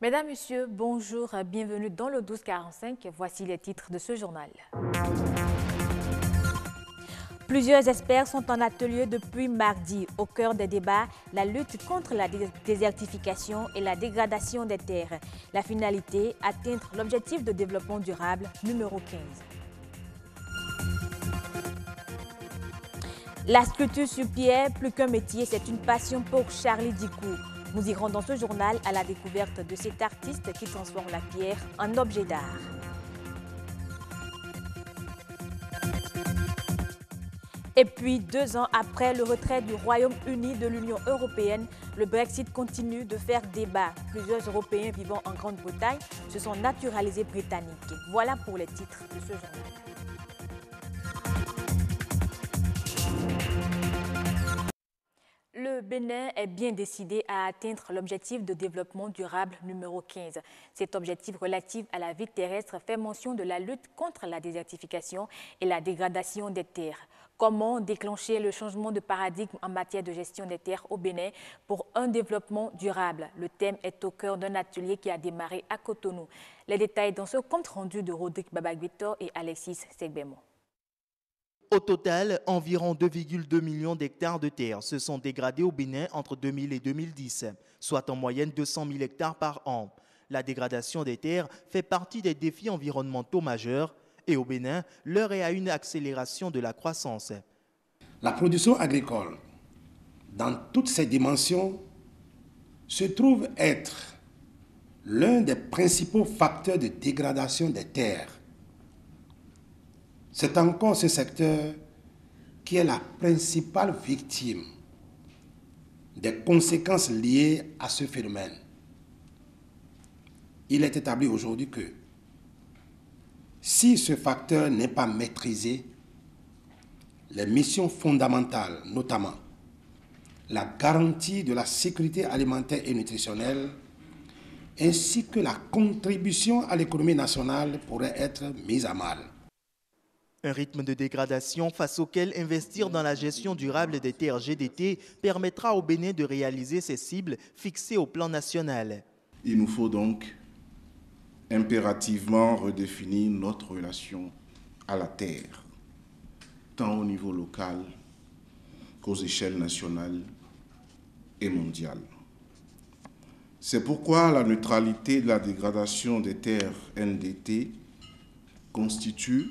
Mesdames, Messieurs, bonjour, bienvenue dans le 1245. Voici les titres de ce journal. Plusieurs experts sont en atelier depuis mardi. Au cœur des débats, la lutte contre la désertification et la dégradation des terres. La finalité, atteindre l'objectif de développement durable numéro 15. La sculpture sur pierre, plus qu'un métier, c'est une passion pour Charlie Dicou. Nous irons dans ce journal à la découverte de cet artiste qui transforme la pierre en objet d'art. Et puis, 2 ans après le retrait du Royaume-Uni de l'Union européenne, le Brexit continue de faire débat. Plusieurs Européens vivant en Grande-Bretagne se sont naturalisés britanniques. Voilà pour les titres de ce journal. Le Bénin est bien décidé à atteindre l'objectif de développement durable numéro 15. Cet objectif relatif à la vie terrestre fait mention de la lutte contre la désertification et la dégradation des terres. Comment déclencher le changement de paradigme en matière de gestion des terres au Bénin pour un développement durable? Le thème est au cœur d'un atelier qui a démarré à Cotonou. Les détails dans ce compte-rendu de Rodrigue Babagüito et Alexis Segbemo. Au total, environ 2,2 millions d'hectares de terre se sont dégradés au Bénin entre 2000 et 2010, soit en moyenne 200 000 hectares par an. La dégradation des terres fait partie des défis environnementaux majeurs et au Bénin, l'heure est à une accélération de la croissance. La production agricole, dans toutes ses dimensions, se trouve être l'un des principaux facteurs de dégradation des terres. C'est encore ce secteur qui est la principale victime des conséquences liées à ce phénomène. Il est établi aujourd'hui que si ce facteur n'est pas maîtrisé, les missions fondamentales, notamment la garantie de la sécurité alimentaire et nutritionnelle, ainsi que la contribution à l'économie nationale pourraient être mises à mal. Un rythme de dégradation face auquel investir dans la gestion durable des terres GDT permettra au Bénin de réaliser ses cibles fixées au plan national. Il nous faut donc impérativement redéfinir notre relation à la terre, tant au niveau local qu'aux échelles nationales et mondiales. C'est pourquoi la neutralité de la dégradation des terres NDT constitue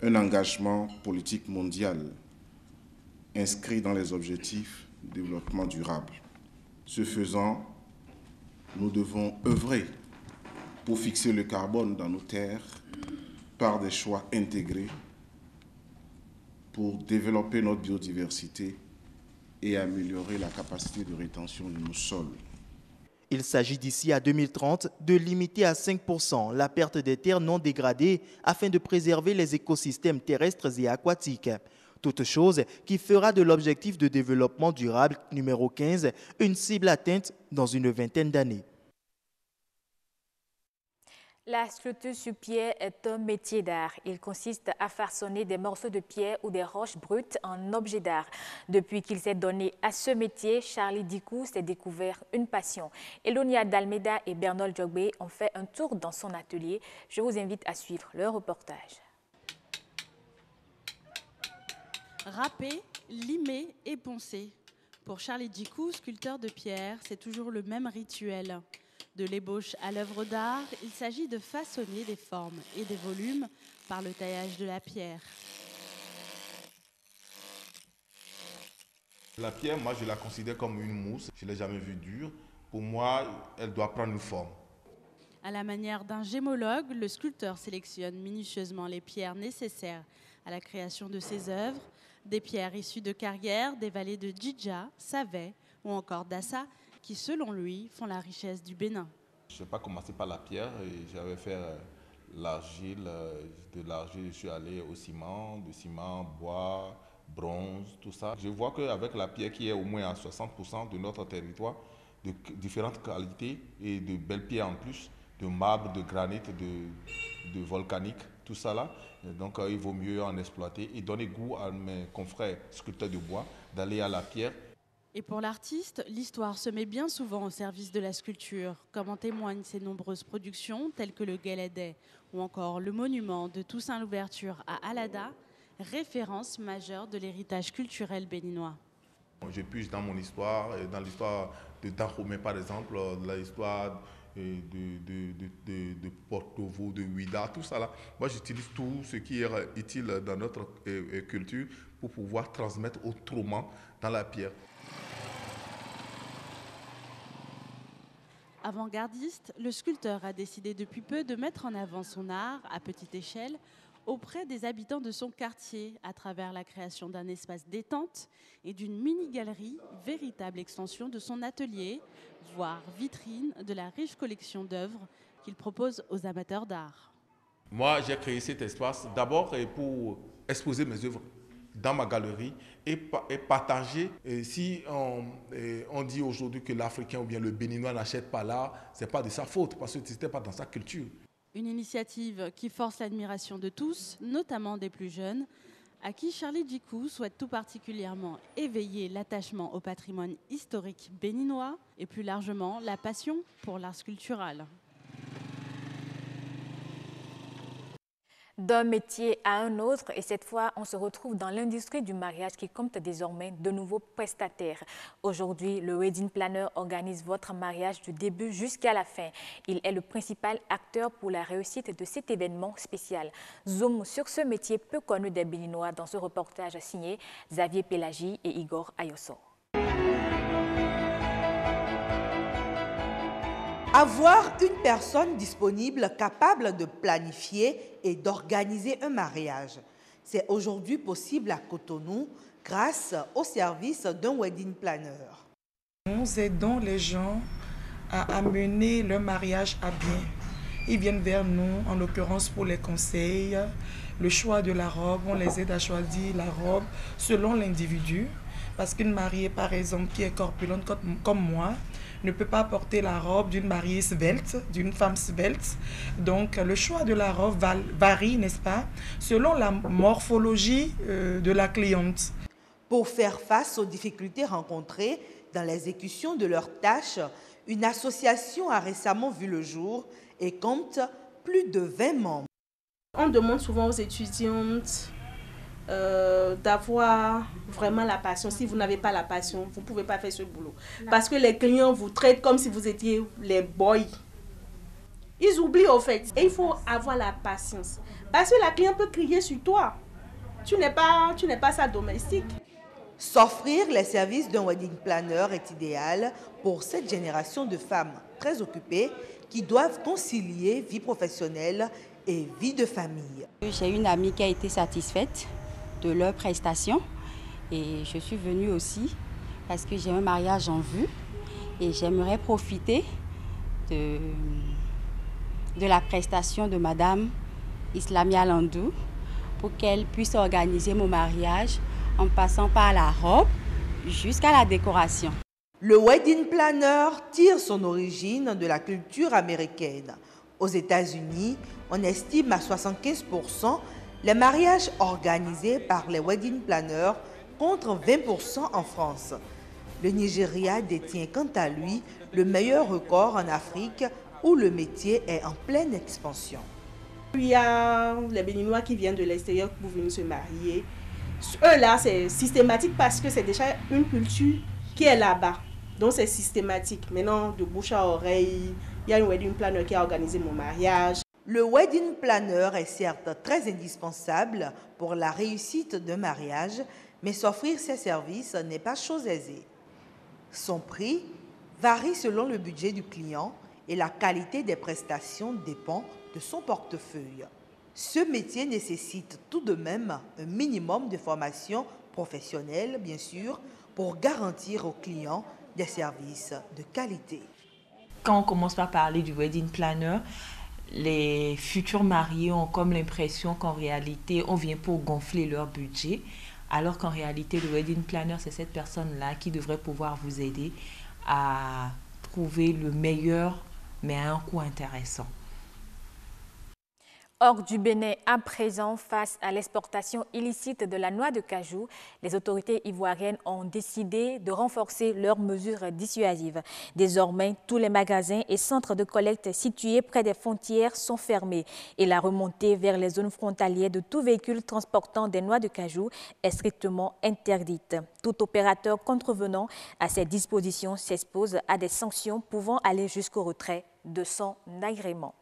un engagement politique mondial inscrit dans les objectifs de développement durable. Ce faisant, nous devons œuvrer pour fixer le carbone dans nos terres par des choix intégrés pour développer notre biodiversité et améliorer la capacité de rétention de nos sols. Il s'agit d'ici à 2030 de limiter à 5% la perte des terres non dégradées afin de préserver les écosystèmes terrestres et aquatiques. Toute chose qui fera de l'objectif de développement durable numéro 15 une cible atteinte dans une vingtaine d'années. La sculpture sur pierre est un métier d'art. Il consiste à façonner des morceaux de pierre ou des roches brutes en objets d'art. Depuis qu'il s'est donné à ce métier, Charlie Dicou s'est découvert une passion. Elonia Dalmeda et Bernol Djogbe ont fait un tour dans son atelier. Je vous invite à suivre leur reportage. Râper, limer et poncer. Pour Charlie Dicou, sculpteur de pierre, c'est toujours le même rituel. De l'ébauche à l'œuvre d'art, il s'agit de façonner des formes et des volumes par le taillage de la pierre. La pierre, moi, je la considère comme une mousse. Je ne l'ai jamais vue dure. Pour moi, elle doit prendre une forme. À la manière d'un gémologue, le sculpteur sélectionne minutieusement les pierres nécessaires à la création de ses œuvres. Des pierres issues de carrières des vallées de Djidja, Savet ou encore d'Assa, qui, selon lui, font la richesse du Bénin. Je n'ai pas commencé par la pierre, j'avais fait l'argile. De l'argile, je suis allé au ciment, du ciment, bois, bronze, tout ça. Je vois qu'avec la pierre qui est au moins à 60% de notre territoire, de différentes qualités et de belles pierres en plus, de marbre, de granit, de volcanique, tout ça là. Donc il vaut mieux en exploiter et donner goût à mes confrères sculpteurs de bois d'aller à la pierre. Et pour l'artiste, l'histoire se met bien souvent au service de la sculpture, comme en témoignent ses nombreuses productions telles que le Guélédé ou encore le monument de Toussaint Louverture à Alada, référence majeure de l'héritage culturel béninois. Je puise dans mon histoire, dans l'histoire de Dahomey par exemple, dans l'histoire de Porto-Novo, de Ouida, tout ça là. Moi j'utilise tout ce qui est utile dans notre culture pour pouvoir transmettre autrement dans la pierre. Avant-gardiste, le sculpteur a décidé depuis peu de mettre en avant son art à petite échelle auprès des habitants de son quartier à travers la création d'un espace détente et d'une mini-galerie, véritable extension de son atelier, voire vitrine de la riche collection d'œuvres qu'il propose aux amateurs d'art. Moi, j'ai créé cet espace d'abord pour exposer mes œuvres dans ma galerie et partager. Et si on dit aujourd'hui que l'Africain ou bien le Béninois n'achète pas l'art, ce n'est pas de sa faute parce que ce n'était pas dans sa culture. Une initiative qui force l'admiration de tous, notamment des plus jeunes, à qui Charlie Djikou souhaite tout particulièrement éveiller l'attachement au patrimoine historique béninois et plus largement la passion pour l'art sculptural. D'un métier à un autre, et cette fois, on se retrouve dans l'industrie du mariage qui compte désormais de nouveaux prestataires. Aujourd'hui, le Wedding Planner organise votre mariage du début jusqu'à la fin. Il est le principal acteur pour la réussite de cet événement spécial. Zoom sur ce métier peu connu des Béninois dans ce reportage signé Xavier Pelagi et Igor Ayoso. Avoir une personne disponible capable de planifier et d'organiser un mariage, c'est aujourd'hui possible à Cotonou grâce au service d'un wedding planner. Nous aidons les gens à amener leur mariage à bien. Ils viennent vers nous, en l'occurrence pour les conseils, le choix de la robe, on les aide à choisir la robe selon l'individu. Parce qu'une mariée, par exemple, qui est corpulente comme moi, ne peut pas porter la robe d'une mariée svelte, d'une femme svelte. Donc, le choix de la robe varie, n'est-ce pas, selon la morphologie de la cliente. Pour faire face aux difficultés rencontrées dans l'exécution de leurs tâches, une association a récemment vu le jour et compte plus de 20 membres. On demande souvent aux étudiantes d'avoir vraiment la passion. Si vous n'avez pas la passion, vous ne pouvez pas faire ce boulot. Parce que les clients vous traitent comme si vous étiez les boys. Ils oublient au fait. Et il faut avoir la patience. Parce que la cliente peut crier sur toi. Tu n'es pas sa domestique. S'offrir les services d'un wedding planner est idéal pour cette génération de femmes très occupées qui doivent concilier vie professionnelle et vie de famille. J'ai une amie qui a été satisfaite de leurs prestations et je suis venue aussi parce que j'ai un mariage en vue et j'aimerais profiter de la prestation de Madame Islamia Landou pour qu'elle puisse organiser mon mariage en passant par la robe jusqu'à la décoration. Le wedding planner tire son origine de la culture américaine. Aux États-Unis, on estime à 75% les mariages organisés par les wedding planners contre 20% en France. Le Nigeria détient quant à lui le meilleur record en Afrique où le métier est en pleine expansion. Il y a les Béninois qui viennent de l'extérieur pour venir se marier. Eux là, c'est systématique parce que c'est déjà une culture qui est là-bas. Donc c'est systématique. Maintenant, de bouche à oreille, il y a une wedding planner qui a organisé mon mariage. Le wedding planner est certes très indispensable pour la réussite d'un mariage, mais s'offrir ses services n'est pas chose aisée. Son prix varie selon le budget du client et la qualité des prestations dépend de son portefeuille. Ce métier nécessite tout de même un minimum de formation professionnelle, bien sûr, pour garantir aux clients des services de qualité. Quand on commence par parler du wedding planner, les futurs mariés ont comme l'impression qu'en réalité, on vient pour gonfler leur budget, alors qu'en réalité, le wedding planner, c'est cette personne-là qui devrait pouvoir vous aider à trouver le meilleur, mais à un coût intéressant. Hors du Bénin, à présent, face à l'exportation illicite de la noix de cajou, les autorités ivoiriennes ont décidé de renforcer leurs mesures dissuasives. Désormais, tous les magasins et centres de collecte situés près des frontières sont fermés et la remontée vers les zones frontalières de tout véhicule transportant des noix de cajou est strictement interdite. Tout opérateur contrevenant à ces dispositions s'expose à des sanctions pouvant aller jusqu'au retrait de son agrément.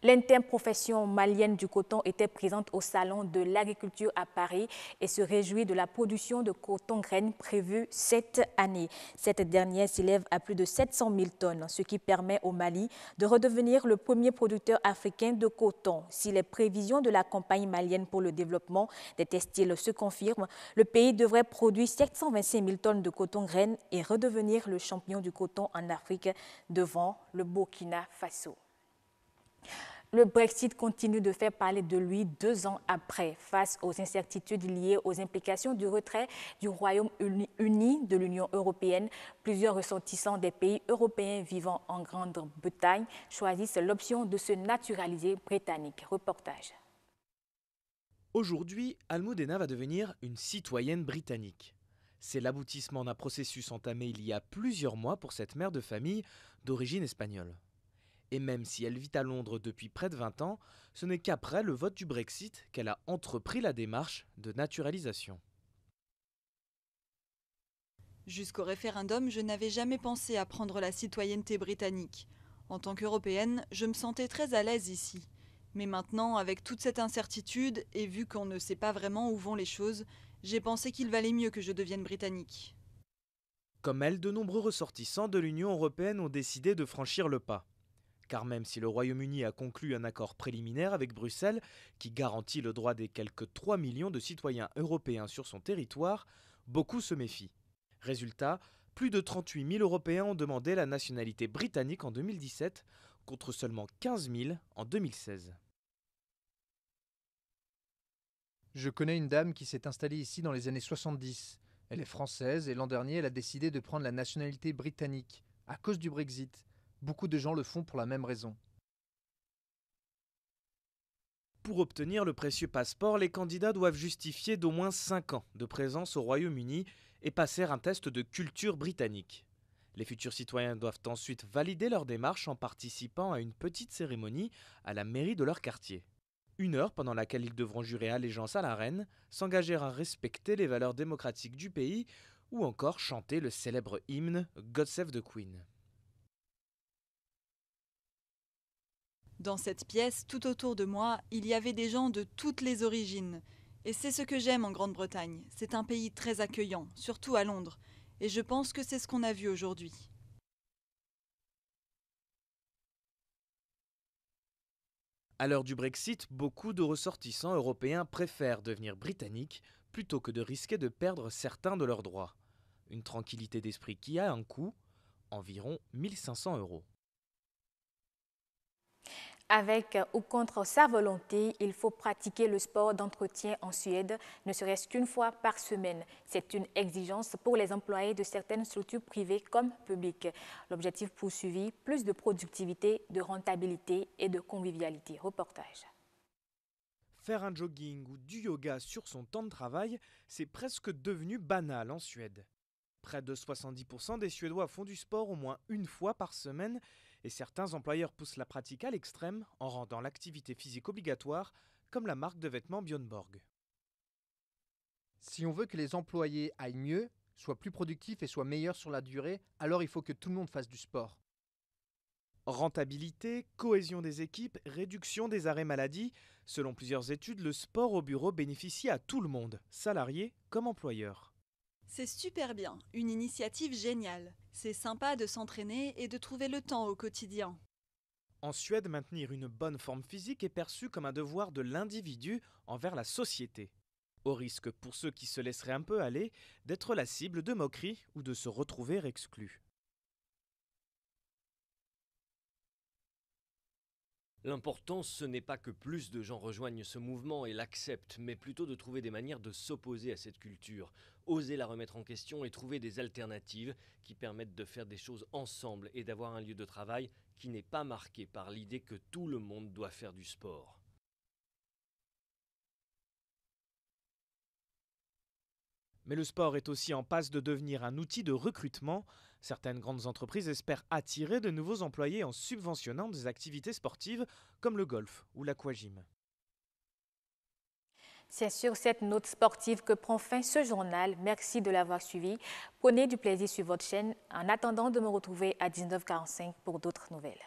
L'interprofession malienne du coton était présente au Salon de l'agriculture à Paris et se réjouit de la production de coton-graines prévue cette année. Cette dernière s'élève à plus de 700 000 tonnes, ce qui permet au Mali de redevenir le premier producteur africain de coton. Si les prévisions de la campagne malienne pour le développement des textiles se confirment, le pays devrait produire 725 000 tonnes de coton-graines et redevenir le champion du coton en Afrique devant le Burkina Faso. Le Brexit continue de faire parler de lui 2 ans après. Face aux incertitudes liées aux implications du retrait du Royaume-Uni de l'Union européenne, plusieurs ressortissants des pays européens vivant en Grande-Bretagne choisissent l'option de se naturaliser britannique. Reportage. Aujourd'hui, Almudena va devenir une citoyenne britannique. C'est l'aboutissement d'un processus entamé il y a plusieurs mois pour cette mère de famille d'origine espagnole. Et même si elle vit à Londres depuis près de 20 ans, ce n'est qu'après le vote du Brexit qu'elle a entrepris la démarche de naturalisation. Jusqu'au référendum, je n'avais jamais pensé à prendre la citoyenneté britannique. En tant qu'Européenne, je me sentais très à l'aise ici. Mais maintenant, avec toute cette incertitude, et vu qu'on ne sait pas vraiment où vont les choses, j'ai pensé qu'il valait mieux que je devienne britannique. Comme elle, de nombreux ressortissants de l'Union européenne ont décidé de franchir le pas. Car même si le Royaume-Uni a conclu un accord préliminaire avec Bruxelles qui garantit le droit des quelques 3 millions de citoyens européens sur son territoire, beaucoup se méfient. Résultat, plus de 38 000 Européens ont demandé la nationalité britannique en 2017 contre seulement 15 000 en 2016. Je connais une dame qui s'est installée ici dans les années 70. Elle est française et l'an dernier, elle a décidé de prendre la nationalité britannique à cause du Brexit. Beaucoup de gens le font pour la même raison. Pour obtenir le précieux passeport, les candidats doivent justifier d'au moins 5 ans de présence au Royaume-Uni et passer un test de culture britannique. Les futurs citoyens doivent ensuite valider leur démarche en participant à une petite cérémonie à la mairie de leur quartier. 1 heure pendant laquelle ils devront jurer allégeance à la reine, s'engager à respecter les valeurs démocratiques du pays ou encore chanter le célèbre hymne God Save the Queen. Dans cette pièce, tout autour de moi, il y avait des gens de toutes les origines. Et c'est ce que j'aime en Grande-Bretagne. C'est un pays très accueillant, surtout à Londres. Et je pense que c'est ce qu'on a vu aujourd'hui. À l'heure du Brexit, beaucoup de ressortissants européens préfèrent devenir britanniques plutôt que de risquer de perdre certains de leurs droits. Une tranquillité d'esprit qui a un coût, environ 1 500 €. Avec ou contre sa volonté, il faut pratiquer le sport d'entretien en Suède, ne serait-ce qu'une fois par semaine. C'est une exigence pour les employés de certaines structures privées comme publiques. L'objectif poursuivi, plus de productivité, de rentabilité et de convivialité. Reportage. Faire un jogging ou du yoga sur son temps de travail, c'est presque devenu banal en Suède. Près de 70% des Suédois font du sport au moins 1 fois par semaine et certains employeurs poussent la pratique à l'extrême en rendant l'activité physique obligatoire, comme la marque de vêtements Björn Borg. Si on veut que les employés aillent mieux, soient plus productifs et soient meilleurs sur la durée, alors il faut que tout le monde fasse du sport. Rentabilité, cohésion des équipes, réduction des arrêts maladie. Selon plusieurs études, le sport au bureau bénéficie à tout le monde, salariés comme employeurs. C'est super bien, une initiative géniale. C'est sympa de s'entraîner et de trouver le temps au quotidien. En Suède, maintenir une bonne forme physique est perçu comme un devoir de l'individu envers la société. Au risque pour ceux qui se laisseraient un peu aller d'être la cible de moqueries ou de se retrouver exclus. L'important, ce n'est pas que plus de gens rejoignent ce mouvement et l'acceptent, mais plutôt de trouver des manières de s'opposer à cette culture, oser la remettre en question et trouver des alternatives qui permettent de faire des choses ensemble et d'avoir un lieu de travail qui n'est pas marqué par l'idée que tout le monde doit faire du sport. Mais le sport est aussi en passe de devenir un outil de recrutement. Certaines grandes entreprises espèrent attirer de nouveaux employés en subventionnant des activités sportives comme le golf ou l'aquagym. C'est sur cette note sportive que prend fin ce journal. Merci de l'avoir suivi. Prenez du plaisir sur votre chaîne en attendant de me retrouver à 19h45 pour d'autres nouvelles.